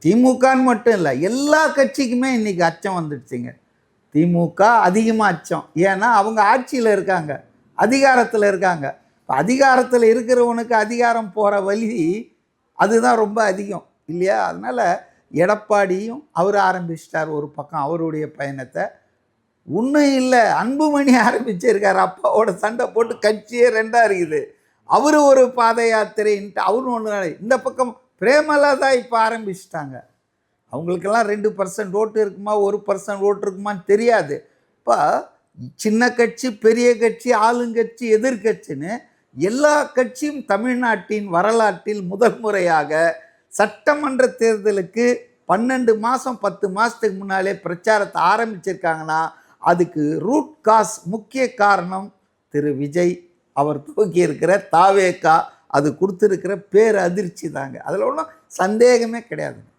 திமுகன்னு மட்டும் இல்லை, எல்லா கட்சிக்குமே இன்னைக்கு அச்சம் வந்துடுச்சுங்க. திமுக அதிகமாக அச்சம். ஏன்னா அவங்க ஆட்சியில் இருக்காங்க, அதிகாரத்தில் இருக்காங்க. இப்போ அதிகாரத்தில் இருக்கிறவனுக்கு அதிகாரம் போகிற வழி அதுதான் ரொம்ப அதிகம் இல்லையா? அதனால் எடப்பாடியும் அவர் ஆரம்பிச்சிட்டார் ஒரு பக்கம் அவருடைய பயணத்தை. ஒன்றும் இல்லை, அன்புமணி ஆரம்பிச்சிருக்கார். அப்பாவோட சண்டை போட்டு கட்சியே ரெண்டாக இருக்குது. அவர் ஒரு பாத யாத்திரைன்ட்டு அவரும் ஒன்று. இந்த பக்கம் பிரேமலதா இப்போ ஆரம்பிச்சிட்டாங்க. அவங்களுக்கெல்லாம் 2% ஓட்டு இருக்குமா, 1% ஓட்டு இருக்குமான்னு தெரியாது. இப்போ சின்ன கட்சி, பெரிய கட்சி, ஆளுங்கட்சி, எதிர்கட்சின்னு எல்லா கட்சியும் தமிழ்நாட்டின் வரலாற்றில் முதல் முறையாக சட்டமன்ற தேர்தலுக்கு 12 மாதம் 10 மாதத்துக்கு முன்னாலே பிரச்சாரத்தை ஆரம்பிச்சிருக்காங்கன்னா அதுக்கு ரூட் காஸ், முக்கிய காரணம் திரு விஜய் அவர் தூக்கி இருக்கிற தாவேகா, அது கொடுத்துருக்கிற பேர் அதிர்ச்சி தாங்க. அதில் ஒன்றும் சந்தேகமே கிடையாது.